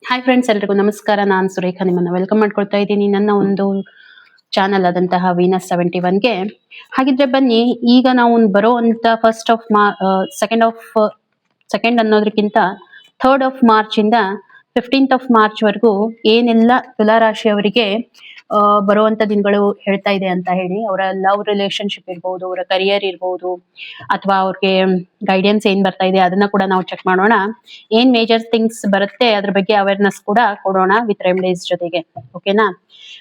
Hi friends, ಎಲ್ರಿಗೂ ನಮಸ್ಕಾರ. ನಾನು ಸುರೇಖಾ ನಿಮ್ಮನ್ನ ವೆಲ್ಕಮ್ ಮಾಡ್ಕೊಳ್ತಾ ಇದ್ದೀನಿ ನನ್ನ ಒಂದು ಚಾನಲ್ ಆದಂತಹ ವೀನಸ್ 71ಗೆ. ಹಾಗಿದ್ರೆ ಬನ್ನಿ, ಈಗ ನಾವು ಬರೋ ಅಂತ ಸೆಕೆಂಡ್ ಅನ್ನೋದಕ್ಕಿಂತ 3rd of March ಇಂದ 15th of March ವರೆಗೂ ಏನೆಲ್ಲ ತುಲಾರಾಶಿಯವರಿಗೆ ಬರುವಂತ ದಿನಗಳು ಹೇಳ್ತಾ ಇದೆ ಅಂತ ಹೇಳಿ, ಅವರ ಲವ್ ರಿಲೇಶನ್ಶಿಪ್ ಇರ್ಬೋದು, ಅವರ ಕರಿಯರ್ ಇರ್ಬೋದು, ಅಥವಾ ಅವ್ರಿಗೆ ಗೈಡೆನ್ಸ್ ಏನ್ ಬರ್ತಾ ಇದೆ ಅದನ್ನ ಕೂಡ ನಾವು ಚೆಕ್ ಮಾಡೋಣ. ಏನ್ ಮೇಜರ್ ಥಿಂಗ್ಸ್ ಬರುತ್ತೆ ಅದ್ರ ಬಗ್ಗೆ ಅವೇರ್ನೆಸ್ ಕೂಡ ಕೊಡೋಣ ವಿತ್ ರೆಮಿಡೀಸ್ ಜೊತೆಗೆ. ಓಕೆನಾ?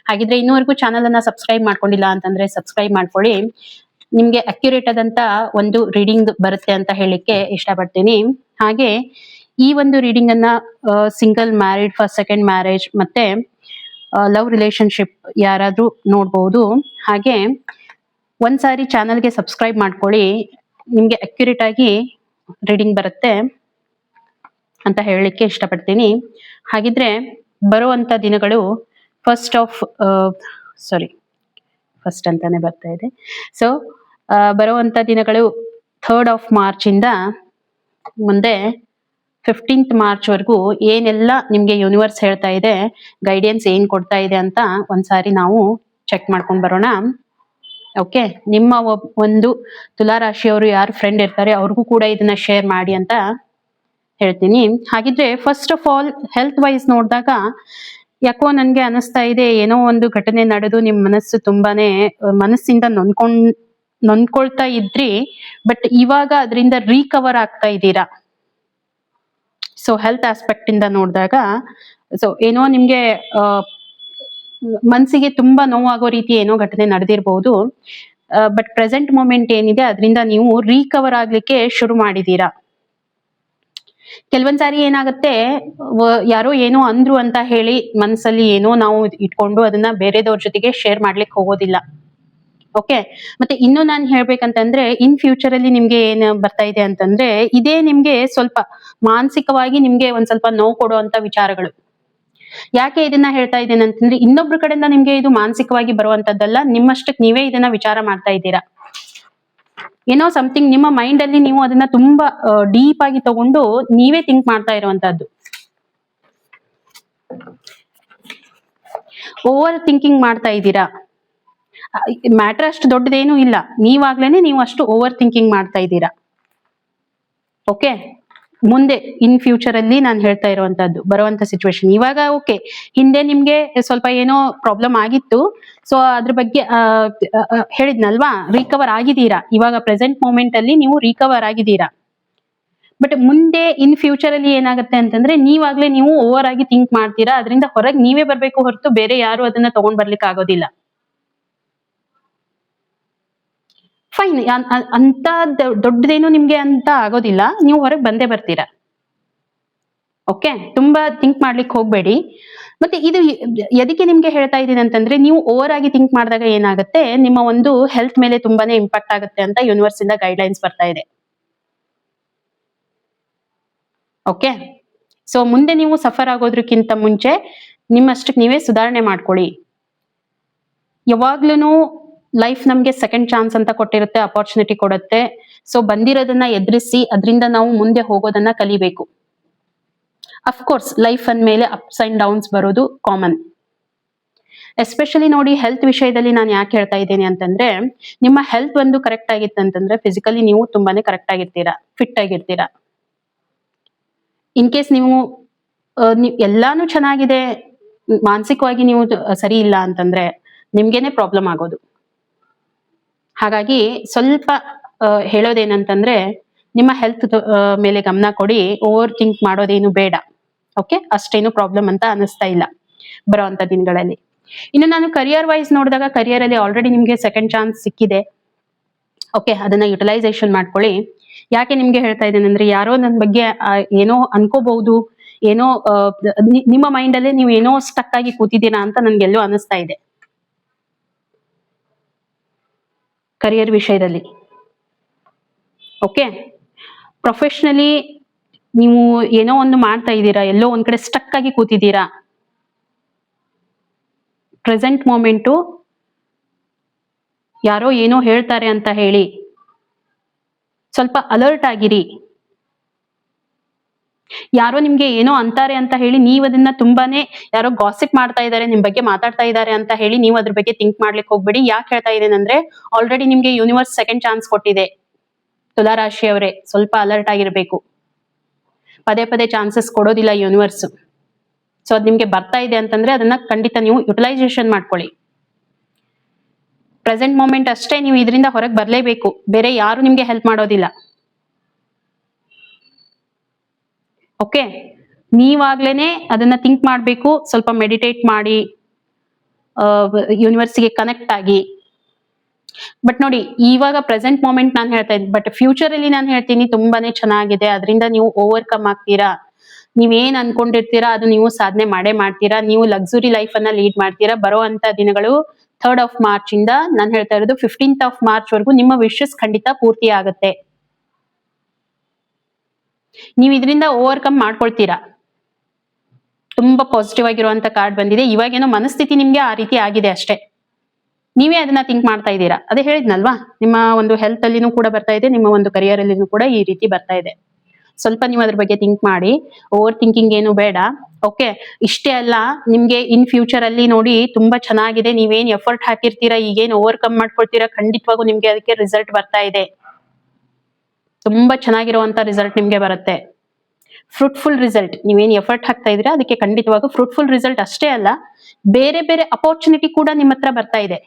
ಹಾಗಿದ್ರೆ ಇನ್ನೂವರೆಗೂ ಚಾನಲ್ ಅನ್ನ ಸಬ್ಸ್ಕ್ರೈಬ್ ಮಾಡ್ಕೊಂಡಿಲ್ಲ ಅಂತಂದ್ರೆ ಸಬ್ಸ್ಕ್ರೈಬ್ ಮಾಡ್ಕೊಳ್ಳಿ. ನಿಮ್ಗೆ ಅಕ್ಯುರೇಟ್ ಆದಂತ ಒಂದು ರೀಡಿಂಗ್ ಬರುತ್ತೆ ಅಂತ ಹೇಳಿಕ್ಕೆ ಇಷ್ಟಪಡ್ತೀನಿ. ಹಾಗೆ ಈ ಒಂದು ರೀಡಿಂಗ್ ಅನ್ನ single, married, first second marriage ಮತ್ತೆ ಲವ್ ರಿಲೇಶನ್ಶಿಪ್ ಯಾರಾದ್ರೂ ನೋಡ್ಬೋದು. ಹಾಗೆ ಒಂದ್ಸಾರಿ ಚಾನಲ್ಗೆ ಸಬ್ಸ್ಕ್ರೈಬ್ ಮಾಡ್ಕೊಳ್ಳಿ, ನಿಮ್ಗೆ ಅಕ್ಯುರೇಟ್ ಆಗಿ ರೀಡಿಂಗ್ ಬರುತ್ತೆ ಅಂತ ಹೇಳಲಿಕ್ಕೆ ಇಷ್ಟಪಡ್ತೀನಿ. ಹಾಗಿದ್ರೆ ಬರುವಂತ ದಿನಗಳು ಫಸ್ಟ್ ಅಂತಾನೆ ಬರ್ತಾ ಇದೆ. ಸೊ ಬರುವಂತ ದಿನಗಳು 3rd of March ಇಂದ ಮುಂದೆ 15th March ವರೆಗೂ ಏನೆಲ್ಲ ನಿಮ್ಗೆ ಯೂನಿವರ್ಸ್ ಹೇಳ್ತಾ ಇದೆ, ಗೈಡೆನ್ಸ್ ಏನ್ ಕೊಡ್ತಾ ಇದೆ ಅಂತ ಒಂದ್ಸಾರಿ ನಾವು ಚೆಕ್ ಮಾಡ್ಕೊಂಡ್ ಬರೋಣ. ಓಕೆ, ನಿಮ್ಮ ಒಂದು ತುಲಾರಾಶಿಯವರು ಯಾರು ಫ್ರೆಂಡ್ ಇರ್ತಾರೆ ಅವ್ರಿಗೂ ಕೂಡ ಇದನ್ನ ಶೇರ್ ಮಾಡಿ ಅಂತ ಹೇಳ್ತೀನಿ. ಹಾಗಿದ್ರೆ first of all health wise ನೋಡಿದಾಗ ಯಾಕೋ ನನ್ಗೆ ಅನಿಸ್ತಾ ಇದೆ, ಏನೋ ಒಂದು ಘಟನೆ ನಡೆದು ನಿಮ್ ಮನಸ್ಸು ತುಂಬಾನೇ ಮನಸ್ಸಿಂದ ನೊಂದ್ಕೊಳ್ತಾ ಇದ್ರಿ, ಬಟ್ ಇವಾಗ ಅದರಿಂದ ರೀಕವರ್ ಆಗ್ತಾ ಇದ್ದೀರಾ. ಸೊ ಹೆಲ್ತ್ ಆಸ್ಪೆಕ್ಟ್ ಇಂದ ನೋಡಿದಾಗ ಏನೋ ನಿಮ್ಗೆ ಮನಸ್ಸಿಗೆ ತುಂಬಾ ನೋವಾಗೋ ರೀತಿ ಏನೋ ಘಟನೆ ನಡೆದಿರಬಹುದು, ಬಟ್ ಪ್ರೆಸೆಂಟ್ ಮೂಮೆಂಟ್ ಏನಿದೆ ಅದರಿಂದ ನೀವು ರೀಕವರ್ ಆಗ್ಲಿಕ್ಕೆ ಶುರು ಮಾಡಿದೀರಾ. ಕೆಲವೊಂದ್ಸಾರಿ ಏನಾಗುತ್ತೆ, ಯಾರೋ ಏನೋ ಅಂದ್ರು ಅಂತ ಹೇಳಿ ಮನಸ್ಸಲ್ಲಿ ಏನೋ ನಾವು ಇಟ್ಕೊಂಡು ಅದನ್ನ ಬೇರೆದವ್ರ ಜೊತೆಗೆ ಶೇರ್ ಮಾಡ್ಲಿಕ್ಕೆ ಹೋಗೋದಿಲ್ಲ. ಓಕೆ, ಮತ್ತೆ ಇನ್ನು ನಾನು ಹೇಳ್ಬೇಕಂತಂದ್ರೆ ಇನ್ ಫ್ಯೂಚರ್ ಅಲ್ಲಿ ನಿಮ್ಗೆ ಏನ್ ಬರ್ತಾ ಇದೆ ಅಂತಂದ್ರೆ, ಇದೇ ನಿಮ್ಗೆ ಸ್ವಲ್ಪ ಮಾನಸಿಕವಾಗಿ ನಿಮ್ಗೆ ಒಂದ್ ಸ್ವಲ್ಪ ನೋವು ಕೊಡುವಂತ ವಿಚಾರಗಳು. ಯಾಕೆ ಇದನ್ನ ಹೇಳ್ತಾ ಇದ್ದೇನೆ ಅಂತಂದ್ರೆ, ಇನ್ನೊಬ್ರ ಕಡೆಯಿಂದ ನಿಮ್ಗೆ ಇದು ಮಾನಸಿಕವಾಗಿ ಬರುವಂತದ್ದಲ್ಲ, ನಿಮ್ಮಷ್ಟಕ್ಕೆ ನೀವೇ ಇದನ್ನ ವಿಚಾರ ಮಾಡ್ತಾ ಇದ್ದೀರಾ. ಏನೋ ಸಮಥಿಂಗ್ ನಿಮ್ಮ ಮೈಂಡ್ ಅಲ್ಲಿ ನೀವು ಅದನ್ನ ತುಂಬಾ ಡೀಪ್ ಆಗಿ ತಗೊಂಡು ನೀವೇ ಥಿಂಕ್ ಮಾಡ್ತಾ ಇರುವಂತದ್ದು. ಓವರ್ ಥಿಂಕಿಂಗ್ ಮಾಡ್ತಾ ಇದ್ದೀರಾ. ಮ್ಯಾಟರ್ ಅಷ್ಟು ದೊಡ್ಡದೇನು ಇಲ್ಲ, ನೀವಾಗ್ಲೇನೆ ನೀವು ಅಷ್ಟು ಓವರ್ ಥಿಂಕಿಂಗ್ ಮಾಡ್ತಾ ಇದ್ದೀರಾ. ಓಕೆ, ಮುಂದೆ ಇನ್ ಫ್ಯೂಚರ್ ಅಲ್ಲಿ ನಾನು ಹೇಳ್ತಾ ಇರುವಂತದ್ದು ಬರುವಂತ ಸಿಚುವೇಶನ್. ಇವಾಗ ಓಕೆ, ಹಿಂದೆ ನಿಮ್ಗೆ ಸ್ವಲ್ಪ ಏನೋ ಪ್ರಾಬ್ಲಮ್ ಆಗಿತ್ತು, ಸೊ ಅದ್ರ ಬಗ್ಗೆ ಹೇಳಿದ್ನಲ್ವಾ, ರಿಕವರ್ ಆಗಿದ್ದೀರಾ. ಇವಾಗ ಪ್ರೆಸೆಂಟ್ ಮೂಮೆಂಟ್ ಅಲ್ಲಿ ನೀವು ರಿಕವರ್ ಆಗಿದ್ದೀರಾ. ಬಟ್ ಮುಂದೆ ಇನ್ ಫ್ಯೂಚರ್ ಅಲ್ಲಿ ಏನಾಗುತ್ತೆ ಅಂತಂದ್ರೆ, ನೀವಾಗ್ಲೇ ನೀವು ಓವರ್ ಆಗಿ ಥಿಂಕ್ ಮಾಡ್ತೀರಾ, ಅದರಿಂದ ಹೊರಗೆ ನೀವೇ ಬರ್ಬೇಕು ಹೊರತು ಬೇರೆ ಯಾರು ಅದನ್ನ ತಗೊಂಡ್ ಬರ್ಲಿಕ್ಕೆ ಆಗೋದಿಲ್ಲ. ಫೈನ್, ಅಂತ ದೊಡ್ಡದೇನು ನಿಮ್ಗೆ ಅಂತ ಆಗೋದಿಲ್ಲ, ನೀವು ಹೊರಗೆ ಬಂದೇ ಬರ್ತೀರಾ. ಓಕೆ, ತುಂಬಾ ಥಿಂಕ್ ಮಾಡ್ಲಿಕ್ಕೆ ಹೋಗ್ಬೇಡಿ. ಮತ್ತೆ ಇದು ಎದಕ್ಕೆ ನಿಮ್ಗೆ ಹೇಳ್ತಾ ಇದ್ದೀನಿ ಅಂತಂದ್ರೆ, ನೀವು ಓವರ್ ಆಗಿ ಥಿಂಕ್ ಮಾಡಿದಾಗ ಏನಾಗುತ್ತೆ, ನಿಮ್ಮ ಒಂದು ಹೆಲ್ತ್ ಮೇಲೆ ತುಂಬಾನೇ ಇಂಪ್ಯಾಕ್ಟ್ ಆಗುತ್ತೆ ಅಂತ ಯೂನಿವರ್ಸ್ ಇಂದ ಗೈಡ್ಲೈನ್ಸ್ ಬರ್ತಾ ಇದೆ. ಓಕೆ, ಸೊ ಮುಂದೆ ನೀವು ಸಫರ್ ಆಗೋದ್ರಕ್ಕಿಂತ ಮುಂಚೆ ನಿಮ್ಮಷ್ಟಕ್ಕೆ ನೀವೇ ಸುಧಾರಣೆ ಮಾಡ್ಕೊಳ್ಳಿ. ಯಾವಾಗ್ಲೂ ಲೈಫ್ ನಮ್ಗೆ ಸೆಕೆಂಡ್ ಚಾನ್ಸ್ ಅಂತ ಕೊಟ್ಟಿರುತ್ತೆ, ಅಪಾರ್ಚುನಿಟಿ ಕೊಡುತ್ತೆ. ಸೊ ಬಂದಿರೋದನ್ನ ಎದುರಿಸಿ ಅದರಿಂದ ನಾವು ಮುಂದೆ ಹೋಗೋದನ್ನ ಕಲಿಬೇಕು. ಅಫ್ಕೋರ್ಸ್ ಲೈಫ್ ಅಂದ್ಮೇಲೆ ಅಪ್ಸ್ ಅಂಡ್ ಡೌನ್ಸ್ ಬರೋದು ಕಾಮನ್. ಎಸ್ಪೆಷಲಿ ನೋಡಿ, ಹೆಲ್ತ್ ವಿಷಯದಲ್ಲಿ ನಾನು ಯಾಕೆ ಹೇಳ್ತಾ ಇದ್ದೇನೆ ಅಂತಂದ್ರೆ, ನಿಮ್ಮ ಹೆಲ್ತ್ ಒಂದು ಕರೆಕ್ಟ್ ಆಗಿತ್ತಂತಂದ್ರೆ ಫಿಸಿಕಲಿ ನೀವು ತುಂಬಾನೇ ಕರೆಕ್ಟ್ ಆಗಿರ್ತೀರಾ, ಫಿಟ್ ಆಗಿರ್ತೀರಾ. ಇನ್ ಕೇಸ್ ನೀವು ಎಲ್ಲಾನು ಚೆನ್ನಾಗಿದೆ, ಮಾನಸಿಕವಾಗಿ ನೀವು ಸರಿ ಇಲ್ಲ ಅಂತಂದ್ರೆ ನಿಮ್ಗೇನೆ ಪ್ರಾಬ್ಲಮ್ ಆಗೋದು. ಹಾಗಾಗಿ ಸ್ವಲ್ಪ ಹೇಳೋದೇನಂತಂದ್ರೆ, ನಿಮ್ಮ ಹೆಲ್ತ್ ಮೇಲೆ ಗಮನ ಕೊಡಿ, ಓವರ್ ಥಿಂಕ್ ಮಾಡೋದೇನು ಬೇಡ. ಓಕೆ, ಅಷ್ಟೇನು ಪ್ರಾಬ್ಲಮ್ ಅಂತ ಅನಿಸ್ತಾ ಇಲ್ಲ ಬರೋಂತ ದಿನಗಳಲ್ಲಿ. ಇನ್ನು ನಾನು ಕರಿಯರ್ ವೈಸ್ ನೋಡಿದಾಗ, ಕರಿಯರ್ ಅಲ್ಲಿ ಆಲ್ರೆಡಿ ನಿಮ್ಗೆ ಸೆಕೆಂಡ್ ಚಾನ್ಸ್ ಸಿಕ್ಕಿದೆ. ಓಕೆ, ಅದನ್ನ ಯುಟಿಲೈಸೇಷನ್ ಮಾಡ್ಕೊಳ್ಳಿ. ಯಾಕೆ ನಿಮ್ಗೆ ಹೇಳ್ತಾ ಇದ್ದೇನೆ ಅಂದ್ರೆ, ಯಾರೋ ನನ್ನ ಬಗ್ಗೆ ಏನೋ ಅನ್ಕೋಬಹುದು, ಏನೋ ನಿಮ್ಮ ಮೈಂಡ್ ಅಲ್ಲೇ ನೀವು ಏನೋ ಸ್ಟಕ್ ಆಗಿ ಕೂತಿದ್ದೀರಾ ಅಂತ ನನ್ಗೆಲ್ಲೋ ಅನಿಸ್ತಾ ಇದೆ ಕರಿಯರ್ ವಿಷಯದಲ್ಲಿ. ಓಕೆ, ಪ್ರೊಫೆಷನಲಿ ನೀವು ಏನೋ ಒಂದು ಮಾಡ್ತಾ ಇದ್ದೀರಾ, ಎಲ್ಲೋ ಒಂದ್ ಕಡೆ ಸ್ಟಕ್ ಆಗಿ ಕೂತಿದ್ದೀರಾ. ಪ್ರೆಸೆಂಟ್ ಮೂಮೆಂಟು ಯಾರೋ ಏನೋ ಹೇಳ್ತಾರೆ ಅಂತ ಹೇಳಿ ಸ್ವಲ್ಪ ಅಲರ್ಟ್ ಆಗಿರಿ. ಯಾರೋ ನಿಮ್ಗೆ ಏನೋ ಅಂತಾರೆ ಅಂತ ಹೇಳಿ ನೀವ್ ಅದನ್ನ ತುಂಬಾನೇ ಯಾರೋ ಗಾಸಿಪ್ ಮಾಡ್ತಾ ಇದಾರೆ, ನಿಮ್ ಬಗ್ಗೆ ಮಾತಾಡ್ತಾ ಇದಾರೆ ಅಂತ ಹೇಳಿ ನೀವು ಅದ್ರ ಬಗ್ಗೆ ಥಿಂಕ್ ಮಾಡ್ಲಿಕ್ಕೆ ಹೋಗ್ಬೇಡಿ. ಯಾಕೆ ಹೇಳ್ತಾ ಇದೇನಂದ್ರೆ ಆಲ್ರೆಡಿ ನಿಮ್ಗೆ ಯೂನಿವರ್ಸ್ ಸೆಕೆಂಡ್ ಚಾನ್ಸ್ ಕೊಟ್ಟಿದೆ. ತುಲಾರಾಶಿಯವರೇ ಸ್ವಲ್ಪ ಅಲರ್ಟ್ ಆಗಿರ್ಬೇಕು. ಪದೇ ಪದೇ ಚಾನ್ಸಸ್ ಕೊಡೋದಿಲ್ಲ ಯೂನಿವರ್ಸ್. ಸೊ ಅದ್ ನಿಮ್ಗೆ ಬರ್ತಾ ಇದೆ ಅಂತಂದ್ರೆ ಅದನ್ನ ಖಂಡಿತ ನೀವು ಯುಟಿಲೈಸೇಷನ್ ಮಾಡ್ಕೊಳ್ಳಿ. ಪ್ರೆಸೆಂಟ್ ಮೂಮೆಂಟ್ ಅಷ್ಟೇ ನೀವು ಇದರಿಂದ ಹೊರಗೆ ಬರ್ಲೇಬೇಕು, ಬೇರೆ ಯಾರು ನಿಮ್ಗೆ ಹೆಲ್ಪ್ ಮಾಡೋದಿಲ್ಲ. ಓಕೆ, ನೀವಾಗ್ಲೇನೆ ಅದನ್ನ ಥಿಂಕ್ ಮಾಡ್ಬೇಕು. ಸ್ವಲ್ಪ ಮೆಡಿಟೇಟ್ ಮಾಡಿ, ಯೂನಿವರ್ಸ್ಗೆ ಕನೆಕ್ಟ್ ಆಗಿ. ಬಟ್ ನೋಡಿ, ಇವಾಗ ಪ್ರೆಸೆಂಟ್ ಮೂಮೆಂಟ್ ನಾನು ಹೇಳ್ತಾ ಇದ್ದೀನಿ, ಬಟ್ ಫ್ಯೂಚರ್ ಅಲ್ಲಿ ನಾನು ಹೇಳ್ತೀನಿ ತುಂಬಾನೇ ಚೆನ್ನಾಗಿದೆ. ಅದರಿಂದ ನೀವು ಓವರ್ಕಮ್ ಆಗ್ತೀರಾ. ನೀವೇನ್ ಅನ್ಕೊಂಡಿರ್ತೀರಾ ಅದು ನೀವು ಸಾಧನೆ ಮಾಡೇ ಮಾಡ್ತೀರಾ. ನೀವು ಲಕ್ಸುರಿ ಲೈಫ್ ಅನ್ನ ಲೀಡ್ ಮಾಡ್ತೀರಾ. ಬರೋ ಅಂತ ದಿನಗಳು 3rd of March ಇಂದ ನಾನು ಹೇಳ್ತಾ ಇರೋದು 15th of March ವರೆಗೂ ನಿಮ್ಮ ವಿಶಸ್ ಖಂಡಿತ ಪೂರ್ತಿ ಆಗುತ್ತೆ. ನೀವು ಇದರಿಂದ ಓವರ್ಕಮ್ ಮಾಡ್ಕೊಳ್ತೀರಾ. ತುಂಬಾ ಪಾಸಿಟಿವ್ ಆಗಿರುವಂತ ಕಾರ್ಡ್ ಬಂದಿದೆ. ಇವಾಗೇನೋ ಮನಸ್ಥಿತಿ ನಿಮ್ಗೆ ಆ ರೀತಿ ಆಗಿದೆ ಅಷ್ಟೇ. ನೀವೇ ಅದನ್ನ ಥಿಂಕ್ ಮಾಡ್ತಾ ಇದ್ದೀರಾ. ಅದೇ ಹೇಳಿದ್ನಲ್ವಾ, ನಿಮ್ಮ ಒಂದು ಹೆಲ್ತ್ ಅಲ್ಲಿನೂ ಕೂಡ ಬರ್ತಾ ಇದೆ, ನಿಮ್ಮ ಒಂದು ಕರಿಯರ್ ಅಲ್ಲಿನೂ ಕೂಡ ಈ ರೀತಿ ಬರ್ತಾ ಇದೆ. ಸ್ವಲ್ಪ ನೀವು ಅದ್ರ ಬಗ್ಗೆ ಥಿಂಕ್ ಮಾಡಿ. ಓವರ್ ಥಿಂಕಿಂಗ್ ಏನು ಬೇಡ. ಓಕೆ, ಇಷ್ಟೇ ಅಲ್ಲ, ನಿಮ್ಗೆ ಇನ್ ಫ್ಯೂಚರ್ ಅಲ್ಲಿ ನೋಡಿ ತುಂಬಾ ಚೆನ್ನಾಗಿದೆ. ನೀವೇನ್ ಎಫರ್ಟ್ ಹಾಕಿರ್ತೀರಾ, ಈಗೇನ್ ಓವರ್ಕಮ್ ಮಾಡ್ಕೊಳ್ತೀರಾ, ಖಂಡಿತವಾಗೂ ನಿಮ್ಗೆ ಅದಕ್ಕೆ ರಿಸಲ್ಟ್ ಬರ್ತಾ ಇದೆ. ತುಂಬಾ ಚೆನ್ನಾಗಿರುವಂತ ರಿಸಲ್ಟ್ ನಿಮ್ಗೆ ಬರುತ್ತೆ. Fruitful result. ನೀವೇನ್ ಎಫರ್ಟ್ ಹಾಕ್ತಾ ಇದ್ದೀರಾ ಅದಕ್ಕೆ ಖಂಡಿತವಾಗೂ ಫ್ರೂಟ್ಫುಲ್ ರಿಸಲ್ಟ್ ಅಷ್ಟೇ ಅಲ್ಲ, ಬೇರೆ ಬೇರೆ ಅಪರ್ಚುನಿಟಿ ಕೂಡ ನಿಮ್ಮ ಹತ್ರ ಬರ್ತಾ ಇದೆ.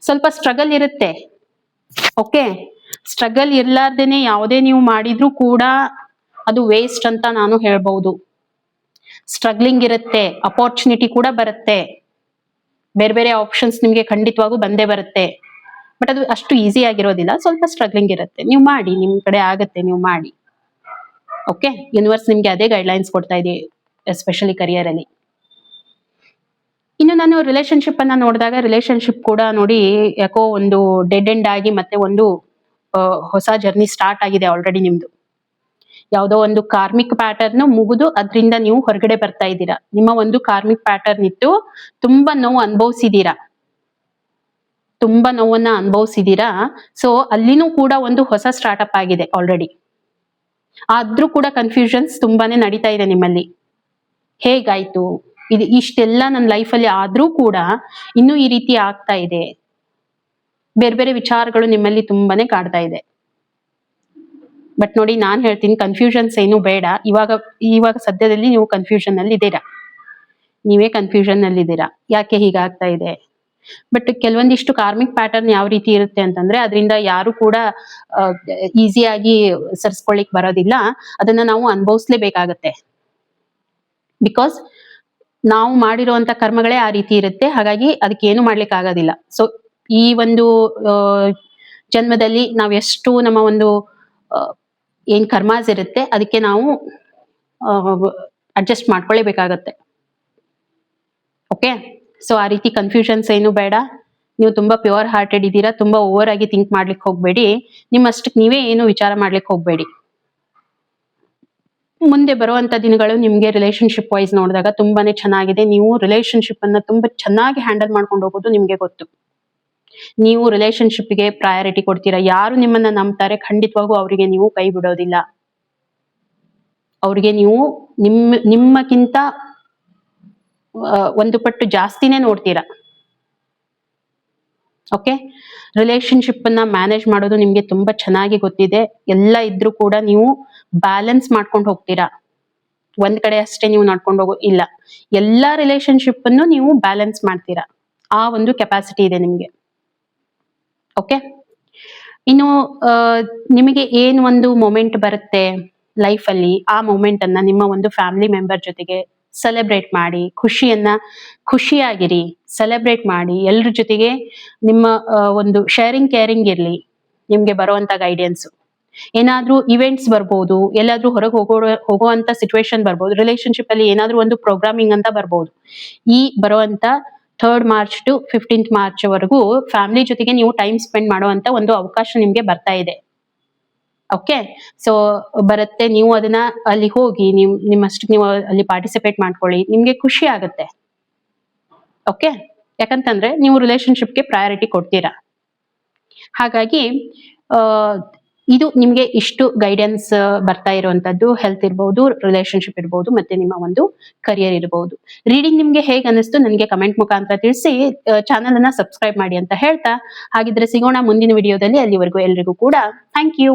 ಸ್ವಲ್ಪ ಸ್ಟ್ರಗಲ್ ಇರುತ್ತೆ. ಓಕೆ, ಸ್ಟ್ರಗಲ್ ಇರ್ಲಾರ್ದೇನೆ ಯಾವುದೇ ನೀವು ಮಾಡಿದ್ರೂ ಕೂಡ ಅದು ವೇಸ್ಟ್ ಅಂತ ನಾನು ಹೇಳ್ಬಹುದು. ಸ್ಟ್ರಗ್ಲಿಂಗ್ ಇರುತ್ತೆ, ಅಪರ್ಚುನಿಟಿ ಕೂಡ ಬರುತ್ತೆ, ಬೇರೆ ಬೇರೆ ಆಪ್ಷನ್ಸ್ ನಿಮ್ಗೆ ಖಂಡಿತವಾಗೂ ಬಂದೇ ಬರುತ್ತೆ. ಬಟ್ ಅದು ಅಷ್ಟು ಈಸಿ ಆಗಿರೋದಿಲ್ಲ, ಸ್ವಲ್ಪ ಸ್ಟ್ರಗ್ಲಿಂಗ್ ಇರುತ್ತೆ. ನೀವು ಮಾಡಿ, ನಿಮ್ ಕಡೆ ಆಗತ್ತೆ, ನೀವು ಮಾಡಿ. ಓಕೆ, ಯೂನಿವರ್ಸ್ ನಿಮ್ಗೆ ಅದೇ ಗೈಡ್ಲೈನ್ಸ್ ಕೊಡ್ತಾ ಇದೆ, ಎಸ್ಪೆಷಲಿ ಕರಿಯರ್ ಅಲ್ಲಿ. ಇನ್ನು ನಾನು ರಿಲೇಶನ್ಶಿಪ್ ಅನ್ನ ನೋಡಿದಾಗ, ರಿಲೇಶನ್ಶಿಪ್ ಕೂಡ ನೋಡಿ ಯಾಕೋ ಒಂದು ಡೆಡ್ ಎಂಡ್ ಆಗಿ ಮತ್ತೆ ಒಂದು ಹೊಸ ಜರ್ನಿ ಸ್ಟಾರ್ಟ್ ಆಗಿದೆ ಆಲ್ರೆಡಿ ನಿಮ್ದು. ಯಾವುದೋ ಒಂದು ಕಾರ್ಮಿಕ್ ಪ್ಯಾಟರ್ನ್ ಮುಗಿದು ಅದರಿಂದ ನೀವು ಹೊರಗಡೆ ಬರ್ತಾ ಇದ್ದೀರಾ. ನಿಮ್ಮ ಒಂದು ಕಾರ್ಮಿಕ್ ಪ್ಯಾಟರ್ನ್ ಇತ್ತು, ತುಂಬಾ ನೋವು ಅನುಭವಿಸಿದೀರಾ, ತುಂಬಾ ನೋವನ್ನ ಅನುಭವಿಸಿದೀರಾ. ಸೊ ಅಲ್ಲಿನೂ ಕೂಡ ಒಂದು ಹೊಸ ಸ್ಟಾರ್ಟ್ಅಪ್ ಆಗಿದೆ ಆಲ್ರೆಡಿ. ಆದ್ರೂ ಕೂಡ ಕನ್ಫ್ಯೂಷನ್ಸ್ ತುಂಬಾನೇ ನಡೀತಾ ಇದೆ ನಿಮ್ಮಲ್ಲಿ. ಹೇಗಾಯ್ತು ಇದು, ಇಷ್ಟೆಲ್ಲ ನನ್ನ ಲೈಫಲ್ಲಿ ಆದ್ರೂ ಕೂಡ ಇನ್ನೂ ಈ ರೀತಿ ಆಗ್ತಾ ಇದೆ. ಬೇರೆ ಬೇರೆ ವಿಚಾರಗಳು ನಿಮ್ಮಲ್ಲಿ ತುಂಬಾನೇ ಕಾಡ್ತಾ ಇದೆ. ಬಟ್ ನೋಡಿ, ನಾನ್ ಹೇಳ್ತೀನಿ ಕನ್ಫ್ಯೂಷನ್ಸ್ ಏನು ಬೇಡ. ಇವಾಗ ಸದ್ಯದಲ್ಲಿ ನೀವು ಕನ್ಫ್ಯೂಷನ್ ಅಲ್ಲಿ ಇದ್ದೀರಾ. ನೀವೇ ಕನ್ಫ್ಯೂಷನ್ ಅಲ್ಲಿ ಇದ್ದೀರಾ, ಯಾಕೆ ಹೀಗಾಗ್ತಾ ಇದೆ. ಬಟ್ ಕೆಲವೊಂದಿಷ್ಟು ಕಾರ್ಮಿಕ್ ಪ್ಯಾಟರ್ನ್ ಯಾವ ರೀತಿ ಇರುತ್ತೆ ಅಂತಂದ್ರೆ, ಅದರಿಂದ ಯಾರು ಕೂಡ ಈಸಿಯಾಗಿ ಸರಿಸ್ಕೊಳ್ಳಿಕ್ ಬರೋದಿಲ್ಲ. ಅದನ್ನ ನಾವು ಅನುಭವಿಸ್ಲೇಬೇಕಾಗತ್ತೆ. ಬಿಕಾಸ್ ನಾವು ಮಾಡಿರುವಂತ ಕರ್ಮಗಳೇ ಆ ರೀತಿ ಇರುತ್ತೆ. ಹಾಗಾಗಿ ಅದಕ್ಕೆ ಏನು ಮಾಡ್ಲಿಕ್ಕೆ ಆಗೋದಿಲ್ಲ. ಸೊ ಈ ಒಂದು ಜನ್ಮದಲ್ಲಿ ನಾವ್ ಎಷ್ಟು ನಮ್ಮ ಒಂದು ಏನ್ ಕರ್ಮಾಸ್ ಇರುತ್ತೆ ಅದಕ್ಕೆ ನಾವು ಅಡ್ಜಸ್ಟ್ ಮಾಡ್ಕೊಳ್ಳೇಬೇಕಾಗತ್ತೆ. ಓಕೆ, ಸೊ ಆ ರೀತಿ ಕನ್ಫ್ಯೂಷನ್ಸ್ ಏನು ಬೇಡ. ನೀವು ತುಂಬಾ ಪ್ಯೂರ್ ಹಾರ್ಟೆಡ್ ಇದ್ದೀರಾ. ತುಂಬಾ ಓವರ್ ಆಗಿ ಥಿಂಕ್ ಮಾಡ್ಲಿಕ್ಕೆ ಹೋಗ್ಬೇಡಿ. ನಿಮ್ಮಷ್ಟಕ್ಕೆ ನೀವೇ ಏನು ವಿಚಾರ ಮಾಡ್ಲಿಕ್ಕೆ ಹೋಗ್ಬೇಡಿ. ಮುಂದೆ ಬರುವಂತ ದಿನಗಳು ನಿಮ್ಗೆ ರಿಲೇಶನ್ಶಿಪ್ ವೈಸ್ ನೋಡಿದಾಗ ತುಂಬಾನೇ ಚೆನ್ನಾಗಿದೆ. ನೀವು ರಿಲೇಶನ್ಶಿಪ್ ಅನ್ನ ತುಂಬಾ ಚೆನ್ನಾಗಿ ಹ್ಯಾಂಡಲ್ ಮಾಡ್ಕೊಂಡು ಹೋಗೋದು ನಿಮ್ಗೆ ಗೊತ್ತು. ನೀವು ರಿಲೇಶನ್ಶಿಪ್ಗೆ ಪ್ರಯಾರಿಟಿ ಕೊಡ್ತೀರಾ. ಯಾರು ನಿಮ್ಮನ್ನ ನಂಬ್ತಾರೆ ಖಂಡಿತವಾಗೂ ಅವರಿಗೆ ನೀವು ಕೈ ಬಿಡೋದಿಲ್ಲ. ಅವ್ರಿಗೆ ನೀವು ನಿಮ್ಮಕ್ಕಿಂತ ಒಂದು ಪಟ್ಟು ಜಾಸ್ತಿನೇ ನೋಡ್ತೀರಾ. ಓಕೆ, ರಿಲೇಶನ್ಶಿಪ್ ಅನ್ನ ಮ್ಯಾನೇಜ್ ಮಾಡೋದು ನಿಮ್ಗೆ ತುಂಬಾ ಚೆನ್ನಾಗಿ ಗೊತ್ತಿದೆ. ಎಲ್ಲ ಇದ್ರೂ ಕೂಡ ನೀವು ಬ್ಯಾಲೆನ್ಸ್ ಮಾಡ್ಕೊಂಡು ಹೋಗ್ತೀರಾ. ಒಂದ್ ಕಡೆ ಅಷ್ಟೇ ನೀವು ನಡ್ಕೊಂಡು ಹೋಗೋ ಇಲ್ಲ, ಎಲ್ಲಾ ರಿಲೇಶನ್ಶಿಪ್ ಅನ್ನು ನೀವು ಬ್ಯಾಲೆನ್ಸ್ ಮಾಡ್ತೀರಾ. ಆ ಒಂದು ಕೆಪಾಸಿಟಿ ಇದೆ ನಿಮ್ಗೆ. ಓಕೆ, ಇನ್ನು ನಿಮಗೆ ಏನ್ ಒಂದು ಮೊಮೆಂಟ್ ಬರುತ್ತೆ ಲೈಫ್ ಅಲ್ಲಿ, ಆ ಮೊಮೆಂಟ್ ಅನ್ನ ನಿಮ್ಮ ಒಂದು ಫ್ಯಾಮಿಲಿ ಮೆಂಬರ್ ಜೊತೆಗೆ ಸೆಲೆಬ್ರೇಟ್ ಮಾಡಿ. ಖುಷಿಯಾಗಿರಿ, ಸೆಲೆಬ್ರೇಟ್ ಮಾಡಿ. ಎಲ್ರ ಜೊತೆಗೆ ನಿಮ್ಮ ಒಂದು ಶೇರಿಂಗ್ ಕೇರಿಂಗ್ ಇರ್ಲಿ. ನಿಮ್ಗೆ ಬರುವಂತ ಗೈಡೆನ್ಸ್, ಏನಾದ್ರೂ ಇವೆಂಟ್ಸ್ ಬರ್ಬೋದು, ಎಲ್ಲಾದ್ರೂ ಹೊರಗೆ ಹೋಗುವಂತ ಸಿಚುವೇಶನ್ ಬರ್ಬೋದು. ರಿಲೇಶನ್ಶಿಪ್ ಅಲ್ಲಿ ಏನಾದ್ರೂ ಒಂದು ಪ್ರೋಗ್ರಾಮಿಂಗ್ ಅಂತ ಬರ್ಬೋದು. ಈ ಬರುವಂತ 3rd March to 15th March ವರೆಗೂ ಫ್ಯಾಮಿಲಿ ಜೊತೆಗೆ ನೀವು ಟೈಮ್ ಸ್ಪೆಂಡ್ ಮಾಡುವಂತ ಒಂದು ಅವಕಾಶ ನಿಮ್ಗೆ ಬರ್ತಾ ಇದೆ. ಓಕೆ, ಸೊ ಬರುತ್ತೆ. ನೀವು ಅದನ್ನ ಅಲ್ಲಿ ಹೋಗಿ ನಿಮ್ಮಷ್ಟಕ್ಕೆ ನೀವು ಅಲ್ಲಿ ಪಾರ್ಟಿಸಿಪೇಟ್ ಮಾಡ್ಕೊಳ್ಳಿ. ನಿಮ್ಗೆ ಖುಷಿ ಆಗುತ್ತೆ. ಓಕೆ, ಯಾಕಂತಂದ್ರೆ ನೀವು ರಿಲೇಶನ್ಶಿಪ್ಗೆ ಪ್ರಯಾರಿಟಿ ಕೊಡ್ತೀರಾ. ಹಾಗಾಗಿ ಇದು ನಿಮ್ಗೆ ಇಷ್ಟು ಗೈಡೆನ್ಸ್ ಬರ್ತಾ ಇರುವಂತದ್ದು. ಹೆಲ್ತ್ ಇರಬಹುದು, ರಿಲೇಶನ್ಶಿಪ್ ಇರಬಹುದು, ಮತ್ತೆ ನಿಮ್ಮ ಒಂದು ಕರಿಯರ್ ಇರಬಹುದು. ರೀಡಿಂಗ್ ನಿಮ್ಗೆ ಹೇಗೆ ಅನಿಸ್ತು ನನಗೆ ಕಮೆಂಟ್ ಮುಖಾಂತರ ತಿಳಿಸಿ. ಚಾನಲ್ ಅನ್ನ ಸಬ್ಸ್ಕ್ರೈಬ್ ಮಾಡಿ ಅಂತ ಹೇಳ್ತಾ, ಹಾಗಿದ್ರೆ ಸಿಗೋಣ ಮುಂದಿನ ವಿಡಿಯೋದಲ್ಲಿ. ಅಲ್ಲಿವರೆಗೂ ಎಲ್ರಿಗೂ ಕೂಡ ಥ್ಯಾಂಕ್ ಯು.